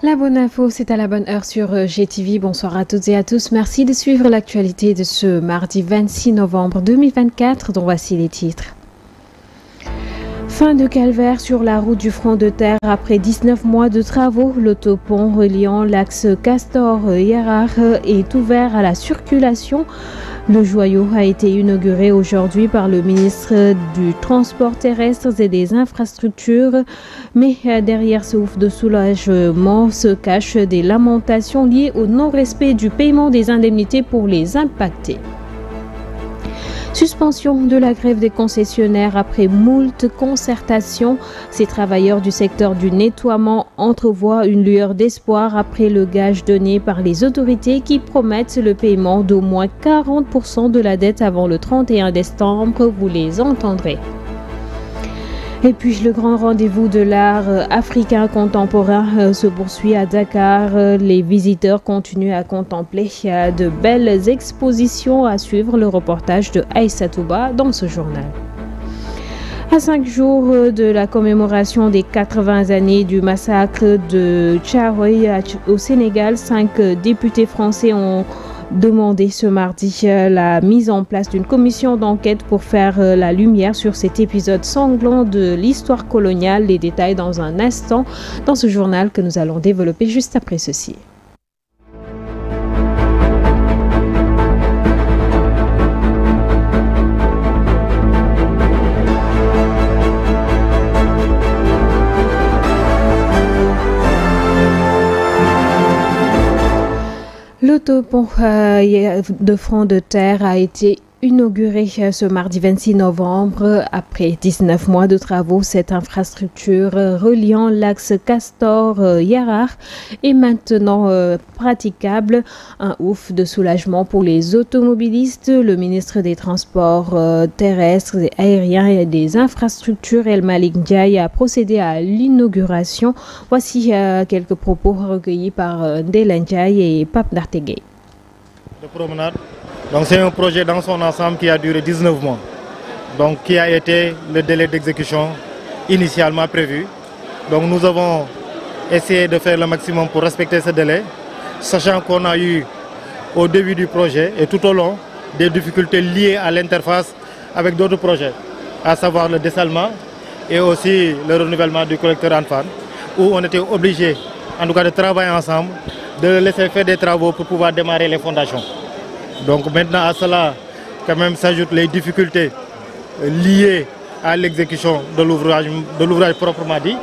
La bonne info, c'est à la bonne heure sur GTV. Bonsoir à toutes et à tous. Merci de suivre l'actualité de ce mardi 26 novembre 2024, dont voici les titres. Fin de calvaire sur la route du front de terre après 19 mois de travaux. L'autopont reliant l'axe Castor-Yerrard est ouvert à la circulation. Le joyau a été inauguré aujourd'hui par le ministre du Transport terrestre et des Infrastructures. Mais derrière ce ouf de soulagement se cachent des lamentations liées au non-respect du paiement des indemnités pour les impactés. Suspension de la grève des concessionnaires après moult concertations. Ces travailleurs du secteur du nettoiement entrevoient une lueur d'espoir après le gage donné par les autorités qui promettent le paiement d'au moins 40% de la dette avant le 31 décembre. Vous les entendrez. Et puis le grand rendez-vous de l'art africain contemporain se poursuit à Dakar. Les visiteurs continuent à contempler de belles expositions à suivre. Le reportage de Aïssatouba dans ce journal. À 5 jours de la commémoration des 80 années du massacre de Thiaroye au Sénégal, 5 députés français ont demandé ce mardi la mise en place d'une commission d'enquête pour faire la lumière sur cet épisode sanglant de l'histoire coloniale. Les détails dans un instant dans ce journal que nous allons développer juste après ceci. L'autopont de front de terre a été inauguré ce mardi 26 novembre. Après 19 mois de travaux, cette infrastructure reliant l'axe Castor-Yerrard est maintenant praticable. Un ouf de soulagement pour les automobilistes. Le ministre des Transports terrestres et aériens et des Infrastructures, El Malik Ndiaye, a procédé à l'inauguration. Voici quelques propos recueillis par Ndella Ndiaye et Pape Nartegay. De promenade. Donc c'est un projet dans son ensemble qui a duré 19 mois, donc qui a été le délai d'exécution initialement prévu. Donc nous avons essayé de faire le maximum pour respecter ce délai, sachant qu'on a eu au début du projet et tout au long des difficultés liées à l'interface avec d'autres projets, à savoir le dessalement et aussi le renouvellement du collecteur Anfan, où on était obligé, en tout cas de travailler ensemble, de laisser faire des travaux pour pouvoir démarrer les fondations. Donc maintenant à cela, quand même s'ajoutent les difficultés liées à l'exécution de l'ouvrage proprement dit.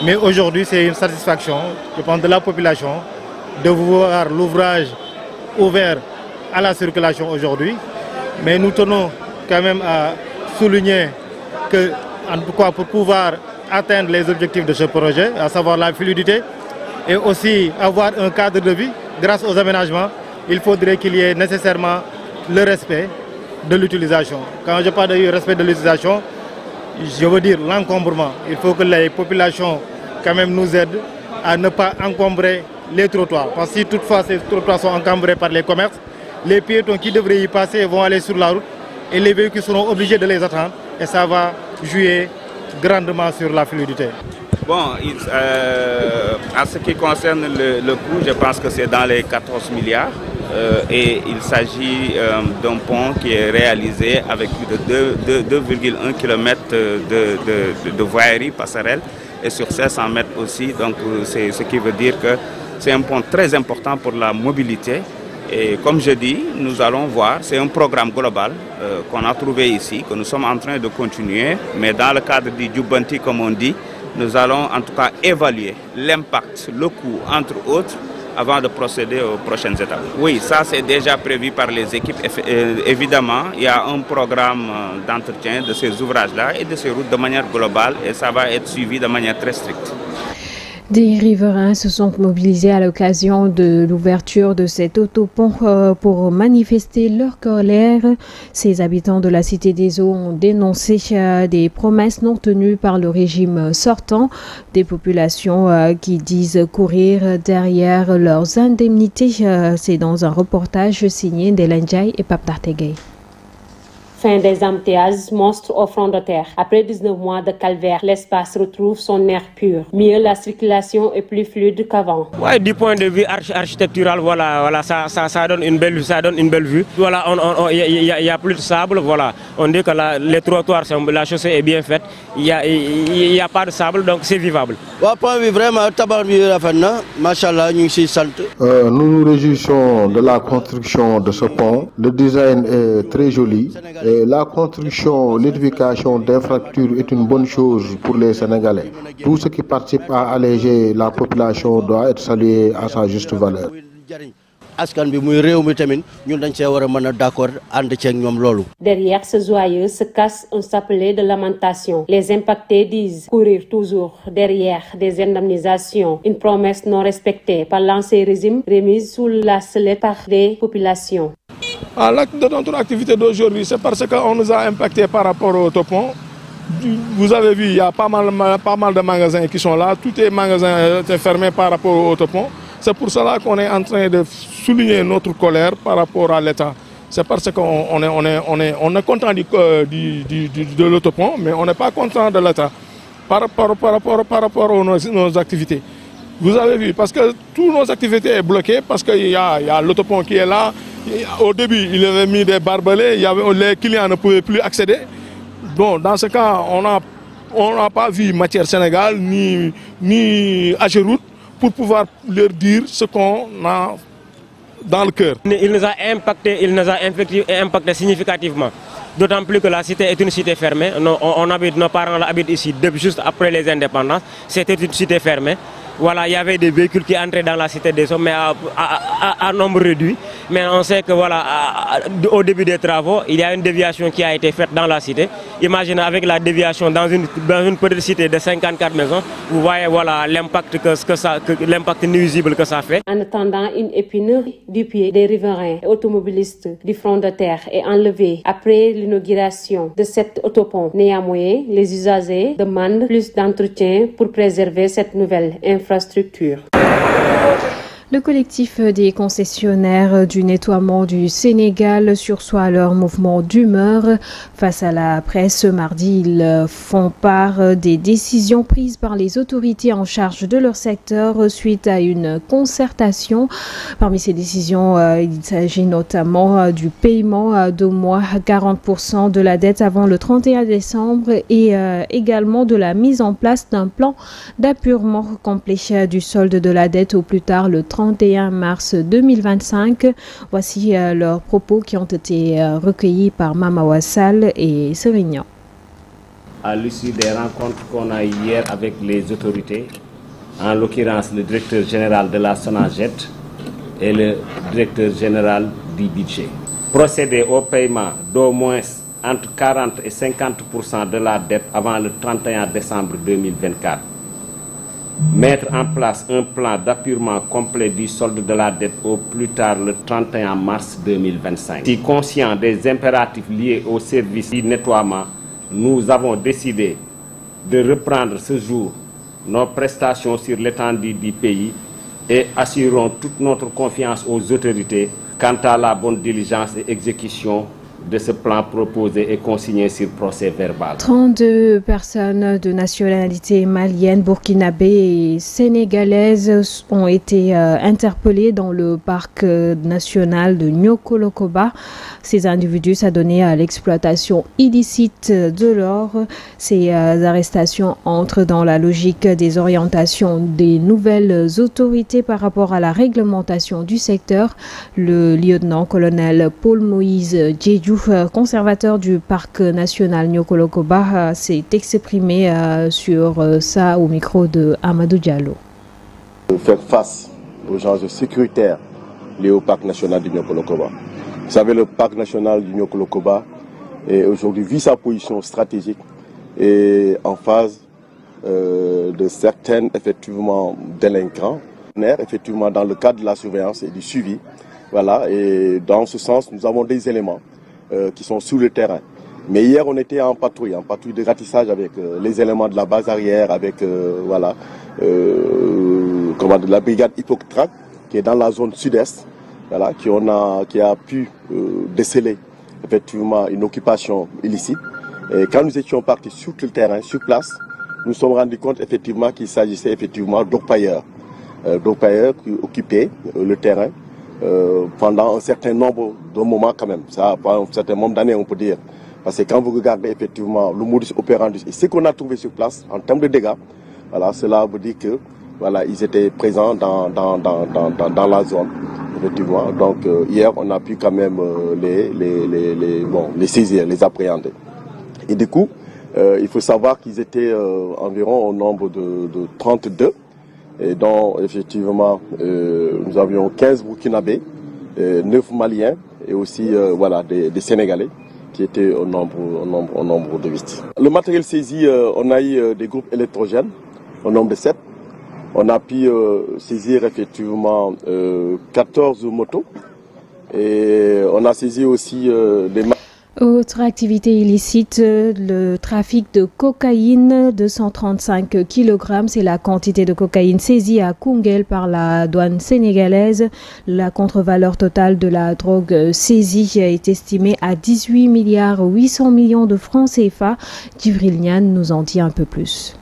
Mais aujourd'hui, c'est une satisfaction, je pense, de la population de voir l'ouvrage ouvert à la circulation aujourd'hui. Mais nous tenons quand même à souligner que, en tout cas, pour pouvoir atteindre les objectifs de ce projet, à savoir la fluidité et aussi avoir un cadre de vie grâce aux aménagements, il faudrait qu'il y ait nécessairement le respect de l'utilisation. Quand je parle du respect de l'utilisation, je veux dire l'encombrement. Il faut que les populations quand même nous aident à ne pas encombrer les trottoirs. Parce que si toutefois ces trottoirs sont encombrés par les commerces, les piétons qui devraient y passer vont aller sur la route et les véhicules seront obligés de les attendre et ça va jouer grandement sur la fluidité. Bon, à ce qui concerne le coût, je pense que c'est dans les 14 milliards. Et il s'agit d'un pont qui est réalisé avec plus de 2,1 km de voirie passerelle et sur 500 mètres aussi. Donc c'est ce qui veut dire que c'est un pont très important pour la mobilité. Et comme je dis, nous allons voir, c'est un programme global qu'on a trouvé ici, que nous sommes en train de continuer. Mais dans le cadre du Djubanti, comme on dit, nous allons en tout cas évaluer l'impact, le coût, entre autres, avant de procéder aux prochaines étapes. Oui, ça c'est déjà prévu par les équipes. Évidemment, il y a un programme d'entretien de ces ouvrages-là et de ces routes de manière globale et ça va être suivi de manière très stricte. Des riverains se sont mobilisés à l'occasion de l'ouverture de cet autopont pour manifester leur colère. Ces habitants de la Cité des Eaux ont dénoncé des promesses non tenues par le régime sortant, des populations qui disent courir derrière leurs indemnités. C'est dans un reportage signé Ndella Ndiaye et Pape Nartegay. Fin des embouteillages, monstre au front de terre. Après 19 mois de calvaire, l'espace retrouve son air pur. Mieux, la circulation est plus fluide qu'avant. Ouais, du point de vue architectural, voilà, ça donne une belle vue. Voilà, il y a plus de sable, voilà. On dit que les trottoirs, la chaussée est bien faite. Il y a pas de sable, donc c'est vivable. Nous nous réjouissons de la construction de ce pont. Le design est très joli. Et la construction, l'édification d'infrastructures est une bonne chose pour les Sénégalais. Tout ce qui participe à alléger la population doit être salué à sa juste valeur. Derrière ce joyeux se cache un chapelet de lamentation. Les impactés disent courir toujours derrière des indemnisations, une promesse non respectée par l'ancien régime remise sous la sellette par des populations. L'acte de notre activité d'aujourd'hui, c'est parce qu'on nous a impacté par rapport au autopont. Vous avez vu, il y a pas mal de magasins qui sont là. Tous les magasins étaient fermés par rapport au autopont. C'est pour cela qu'on est en train de souligner notre colère par rapport à l'État. C'est parce qu'on est content de l'autopont, mais on n'est pas content de l'État par rapport à nos activités. Vous avez vu, parce que toutes nos activités sont bloquées, parce qu'il y a l'autopont qui est là. Au début, il avait mis des barbelés, les clients ne pouvaient plus accéder. Bon, dans ce cas, on n'a pas vu Matière Sénégal ni Ageroute pour pouvoir leur dire ce qu'on a dans le cœur. Il nous a impacté significativement. D'autant plus que la cité est une cité fermée. Nos parents habitent ici juste après les indépendances. C'était une cité fermée. Voilà, il y avait des véhicules qui entraient dans la cité des hommes, mais à nombre réduit. Mais on sait que voilà, au début des travaux, il y a une déviation qui a été faite dans la cité. Imaginez avec la déviation dans une petite cité de 54 maisons, vous voyez voilà l'impact l'impact nuisible que ça fait. En attendant, une épine du pied des riverains et automobilistes du front de terre est enlevée après l'inauguration de cet autopont. Néanmoins, les usagers demandent plus d'entretien pour préserver cette nouvelle infrastructure. Le collectif des concessionnaires du nettoiement du Sénégal sursoit leur mouvement d'humeur. Face à la presse, ce mardi, ils font part des décisions prises par les autorités en charge de leur secteur suite à une concertation. Parmi ces décisions, il s'agit notamment du paiement d'au moins 40% de la dette avant le 31 décembre et également de la mise en place d'un plan d'appurement complet du solde de la dette au plus tard le 31 mars 2025. Voici leurs propos qui ont été recueillis par Mama Wassal et Serignan. À l'issue des rencontres qu'on a hier avec les autorités, en l'occurrence le directeur général de la SONAGED et le directeur général du budget, procéder au paiement d'au moins entre 40 et 50% de la dette avant le 31 décembre 2024. Mettre en place un plan d'appurement complet du solde de la dette au plus tard le 31 mars 2025. Si conscient des impératifs liés au service du nettoiement, nous avons décidé de reprendre ce jour nos prestations sur l'étendue du pays et assurons toute notre confiance aux autorités quant à la bonne diligence et exécution de ce plan proposé et consigné sur procès verbal. 32 personnes de nationalité malienne, burkinabé et sénégalaise ont été interpellées dans le parc national de Niokolo-Koba. Ces individus s'adonnaient à l'exploitation illicite de l'or. Ces arrestations entrent dans la logique des orientations des nouvelles autorités par rapport à la réglementation du secteur. Le lieutenant-colonel Paul-Moïse Djedjou, conservateur du parc national Niokolo-Koba, s'est exprimé sur ça au micro de Amadou Diallo. Faire face aux enjeux sécuritaires liés au parc national du Niokolo-Koba. Vous savez, le parc national du Niokolo-Koba est aujourd'hui, vu sa position stratégique, et en phase de certains effectivement délinquants, effectivement dans le cadre de la surveillance et du suivi. Voilà, et dans ce sens, nous avons des éléments qui sont sur le terrain. Mais hier, on était en patrouille de ratissage avec les éléments de la base arrière, avec voilà, de la brigade Hippocrate qui est dans la zone sud-est, voilà, qui a pu déceler effectivement une occupation illicite. Et quand nous étions partis sur le terrain, sur place, nous nous sommes rendus compte effectivement qu'il s'agissait effectivement d'orpailleurs qui occupaient le terrain pendant un certain nombre de moments quand même. Ça, pendant un certain nombre d'années, on peut dire. Parce que quand vous regardez effectivement le modus operandi et ce qu'on a trouvé sur place en termes de dégâts, voilà, cela veut dire que voilà, ils étaient présents dans la zone. Effectivement. Donc hier, on a pu quand même les saisir, les appréhender. Et du coup, il faut savoir qu'ils étaient environ au nombre de 32, et dont effectivement nous avions 15 Burkinabés, 9 Maliens et aussi voilà, des Sénégalais qui étaient au nombre de victimes. Le matériel saisi, on a eu des groupes électrogènes au nombre de 7. On a pu saisir effectivement 14 motos et on a saisi aussi des... Autre activité illicite, le trafic de cocaïne, 235 kg, c'est la quantité de cocaïne saisie à Koungheul par la douane sénégalaise. La contre-valeur totale de la drogue saisie est estimée à 18 milliards 800 millions de francs CFA. Djibril Niane nous en dit un peu plus.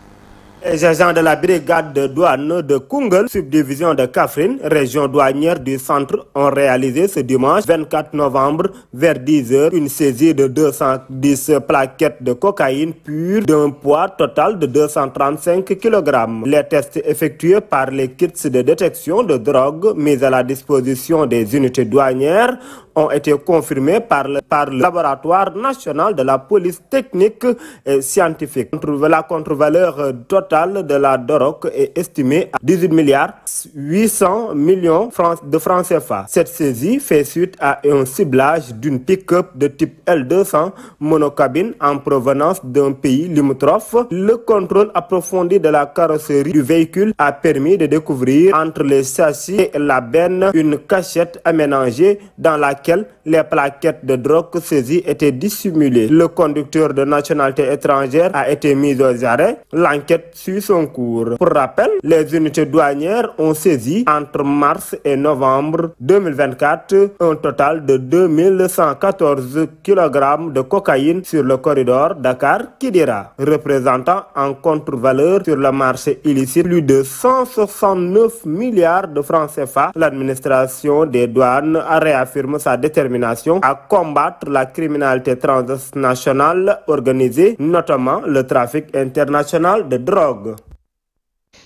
Les agents de la brigade de douane de Koungheul, subdivision de Kaffrine, région douanière du centre, ont réalisé ce dimanche 24 novembre vers 10 h une saisie de 210 plaquettes de cocaïne pure d'un poids total de 235 kg. Les tests effectués par les kits de détection de drogue mis à la disposition des unités douanières ont été confirmés par le laboratoire national de la police technique et scientifique. La contre-valeur totale de la drogue est estimée à 18 milliards 800 millions de francs CFA. Cette saisie fait suite à un ciblage d'une pick-up de type L200 monocabine en provenance d'un pays limitrophe. Le contrôle approfondi de la carrosserie du véhicule a permis de découvrir entre les châssis et la benne une cachette aménagée dans laquelle les plaquettes de drogue saisies étaient dissimulées. Le conducteur de nationalité étrangère a été mis aux arrêts. L'enquête suit son cours. Pour rappel, les unités douanières ont saisi entre mars et novembre 2024 un total de 2114 kg de cocaïne sur le corridor Dakar-Kidira, représentant en contre-valeur sur le marché illicite plus de 169 milliards de francs CFA. L'administration des douanes a réaffirmé sa détermination à combattre la criminalité transnationale organisée, notamment le trafic international de drogue.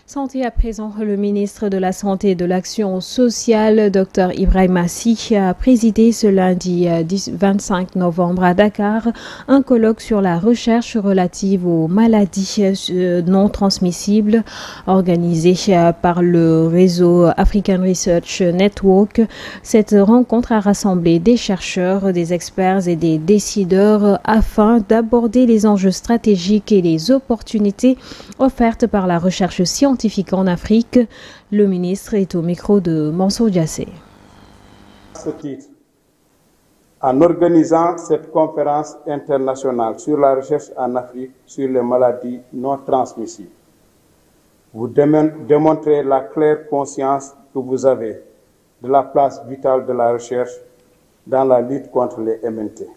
Santé à présent, le ministre de la Santé et de l'Action sociale, Dr Ibrahima Sy, a présidé ce lundi 25 novembre à Dakar un colloque sur la recherche relative aux maladies non transmissibles organisé par le réseau African Research Network. Cette rencontre a rassemblé des chercheurs, des experts et des décideurs afin d'aborder les enjeux stratégiques et les opportunités offertes par la recherche scientifique en Afrique. Le ministre est au micro de Mansour Diassé. À ce titre, en organisant cette conférence internationale sur la recherche en Afrique sur les maladies non transmissibles, vous démontrez la claire conscience que vous avez de la place vitale de la recherche dans la lutte contre les MNT.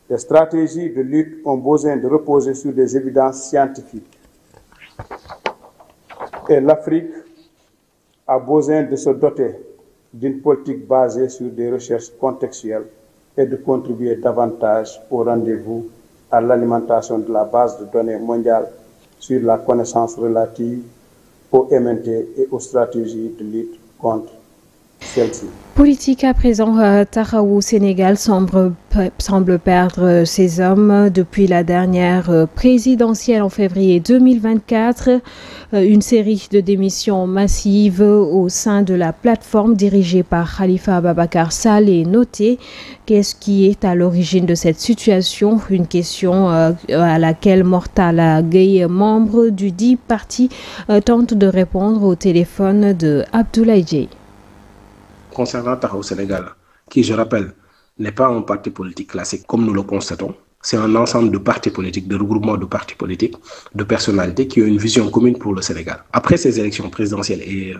Les stratégies de lutte ont besoin de reposer sur des évidences scientifiques. Et l'Afrique a besoin de se doter d'une politique basée sur des recherches contextuelles et de contribuer davantage au rendez-vous à l'alimentation de la base de données mondiale sur la connaissance relative aux MNT et aux stratégies de lutte contre celles-ci. Politique à présent, Taxawu Sénégal semble perdre ses hommes depuis la dernière présidentielle en février 2024. Une série de démissions massives au sein de la plateforme dirigée par Khalifa Ababacar Sall est notée. Qu'est-ce qui est à l'origine de cette situation? Une question à laquelle Mortala Gueye, membre du dit parti, tente de répondre au téléphone de Abdoulaye Dieye. Concernant Taxawu Sénégal, qui, je rappelle, n'est pas un parti politique classique comme nous le constatons, c'est un ensemble de partis politiques, de regroupements de partis politiques, de personnalités qui ont une vision commune pour le Sénégal. Après ces élections présidentielles et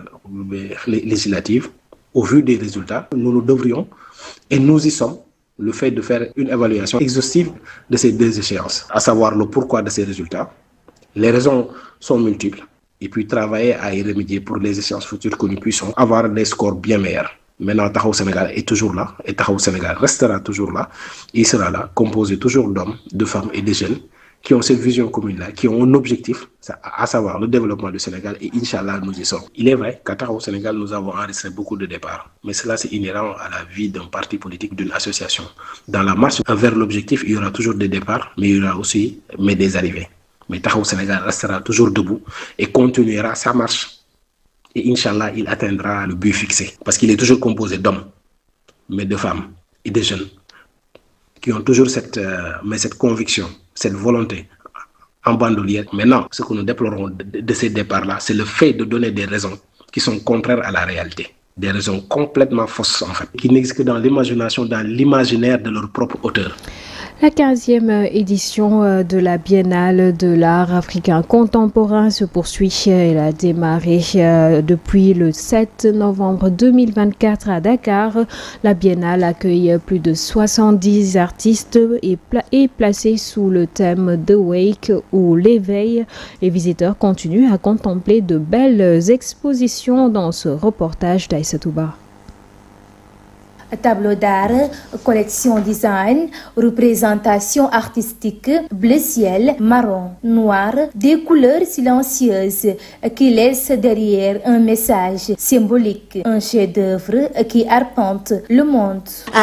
législatives, au vu des résultats, nous devrions, et nous y sommes, le fait de faire une évaluation exhaustive de ces deux échéances, à savoir le pourquoi de ces résultats. Les raisons sont multiples et puis travailler à y remédier pour les échéances futures que nous puissions avoir des scores bien meilleurs. Maintenant, Taxawu Sénégal est toujours là et Taxawu Sénégal restera toujours là. Il sera là, composé toujours d'hommes, de femmes et de jeunes qui ont cette vision commune-là, qui ont un objectif, à savoir le développement du Sénégal, et Inch'Allah, nous y sommes. Il est vrai qu'à Taxawu Sénégal, nous avons enregistré beaucoup de départs, mais cela, c'est inhérent à la vie d'un parti politique, d'une association. Dans la marche vers l'objectif, il y aura toujours des départs, mais il y aura aussi des arrivées. Mais Taxawu Sénégal restera toujours debout et continuera sa marche. Et Inch'Allah, il atteindra le but fixé. Parce qu'il est toujours composé d'hommes, mais de femmes et de jeunes qui ont toujours cette conviction, cette volonté en bandoulière. Maintenant, ce que nous déplorons de ces départs-là, c'est le fait de donner des raisons qui sont contraires à la réalité. Des raisons complètement fausses, en fait, qui n'existent que dans l'imagination, dans l'imaginaire de leur propre auteur. La 15e édition de la Biennale de l'art africain contemporain se poursuit. Elle a démarré depuis le 7 novembre 2024 à Dakar. La Biennale accueille plus de 70 artistes et est placée sous le thème The Wake ou l'éveil. Les visiteurs continuent à contempler de belles expositions dans ce reportage d'Aïsatouba. Tableau d'art, collection design, représentation artistique, bleu ciel, marron, noir, des couleurs silencieuses qui laissent derrière un message symbolique, un chef-d'œuvre qui arpente le monde.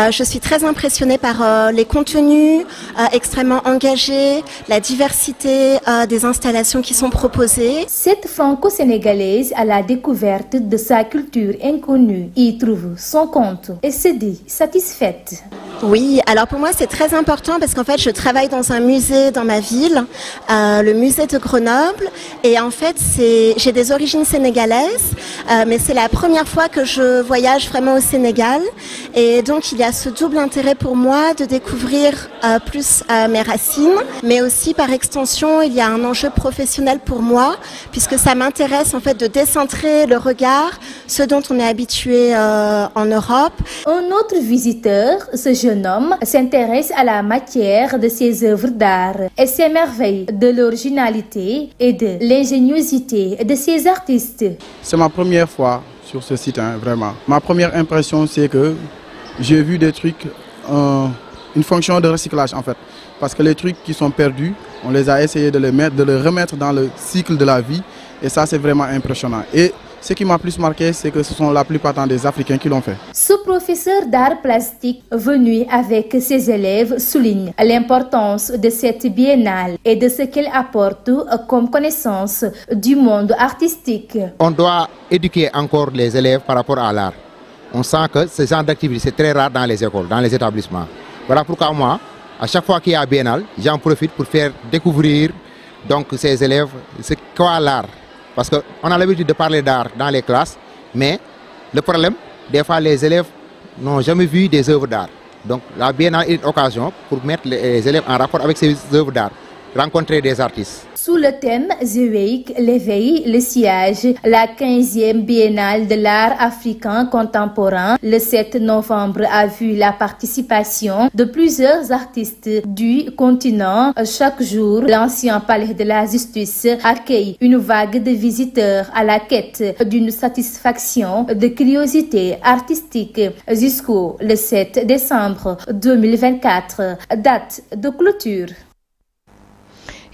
Je suis très impressionnée par les contenus extrêmement engagés, la diversité des installations qui sont proposées. Cette franco-sénégalaise à la découverte de sa culture inconnue y trouve son compte et se dit satisfaite. Oui, alors pour moi c'est très important parce qu'en fait je travaille dans un musée dans ma ville, le musée de Grenoble, et en fait j'ai des origines sénégalaises, mais c'est la première fois que je voyage vraiment au Sénégal, et donc il y a ce double intérêt pour moi de découvrir plus mes racines, mais aussi par extension il y a un enjeu professionnel pour moi puisque ça m'intéresse en fait de décentrer le regard, ce dont on est habitué en Europe. Un autre visiteur, ce jeune homme, s'intéresse à la matière de ses œuvres d'art et s'émerveille de l'originalité et de l'ingéniosité de ses artistes. C'est ma première fois sur ce site, vraiment. Ma première impression, c'est que j'ai vu des trucs, une fonction de recyclage en fait. Parce que les trucs qui sont perdus, on les a essayé de les remettre dans le cycle de la vie, et ça c'est vraiment impressionnant. Et ce qui m'a plus marqué, c'est que ce sont la plupart des Africains qui l'ont fait. Ce professeur d'art plastique venu avec ses élèves souligne l'importance de cette biennale et de ce qu'elle apporte comme connaissance du monde artistique. On doit éduquer encore les élèves par rapport à l'art. On sent que ce genre d'activité, c'est très rare dans les écoles, dans les établissements. Voilà pourquoi moi, à chaque fois qu'il y a biennale, j'en profite pour faire découvrir donc, ces élèves ce qu'est l'art. Parce qu'on a l'habitude de parler d'art dans les classes, mais le problème, des fois les élèves n'ont jamais vu des œuvres d'art. Donc la biennale est une occasion pour mettre les élèves en rapport avec ces œuvres d'art, rencontrer des artistes. Sous le thème The Wake, l'éveil, le sillage, la 15e biennale de l'art africain contemporain, le 7 novembre a vu la participation de plusieurs artistes du continent. Chaque jour, l'ancien palais de la justice accueille une vague de visiteurs à la quête d'une satisfaction de curiosité artistique jusqu'au 7 décembre 2024, date de clôture.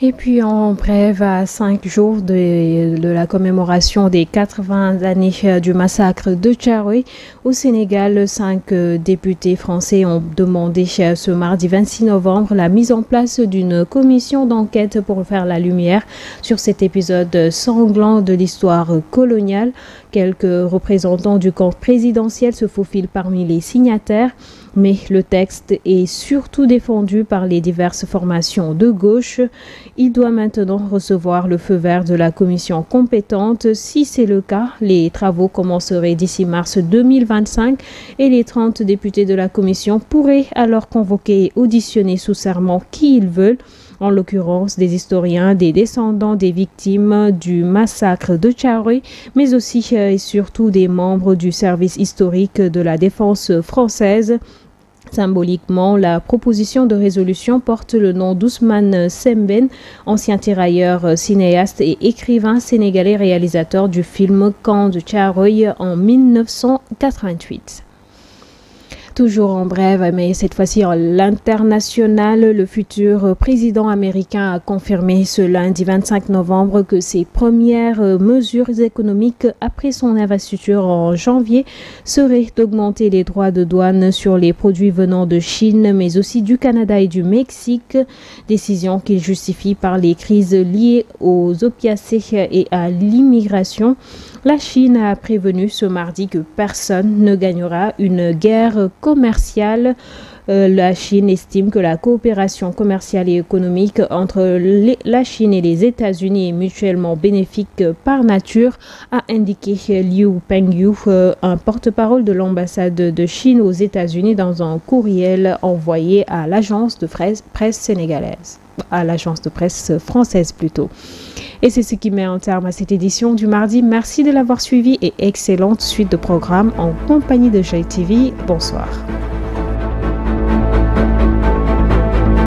Et puis en bref, à 5 jours de la commémoration des 80 années du massacre de Thiaroye au Sénégal, 5 députés français ont demandé ce mardi 26 novembre la mise en place d'une commission d'enquête pour faire la lumière sur cet épisode sanglant de l'histoire coloniale. Quelques représentants du camp présidentiel se faufilent parmi les signataires, mais le texte est surtout défendu par les diverses formations de gauche. Il doit maintenant recevoir le feu vert de la commission compétente. Si c'est le cas, les travaux commenceraient d'ici mars 2025 et les 30 députés de la commission pourraient alors convoquer et auditionner sous serment qui ils veulent, en l'occurrence des historiens, des descendants des victimes du massacre de Thiaroye, mais aussi et surtout des membres du service historique de la défense française. Symboliquement, la proposition de résolution porte le nom d'Ousmane Sembène, ancien tirailleur, cinéaste et écrivain sénégalais réalisateur du film Camp de Thiaroye en 1988. Toujours en brève, mais cette fois-ci en l'international, le futur président américain a confirmé ce lundi 25 novembre que ses premières mesures économiques après son investiture en janvier seraient d'augmenter les droits de douane sur les produits venant de Chine, mais aussi du Canada et du Mexique, décision qu'il justifie par les crises liées aux opiacés et à l'immigration. La Chine a prévenu ce mardi que personne ne gagnera une guerre commerciale. La Chine estime que la coopération commerciale et économique entre la Chine et les États-Unis est mutuellement bénéfique par nature, a indiqué Liu Pengyu, un porte-parole de l'ambassade de Chine aux États-Unis dans un courriel envoyé à l'agence de presse sénégalaise. À l'agence de presse française plutôt. Et c'est ce qui met un terme à cette édition du mardi. Merci de l'avoir suivi et excellente suite de programmes en compagnie de Joy TV. Bonsoir.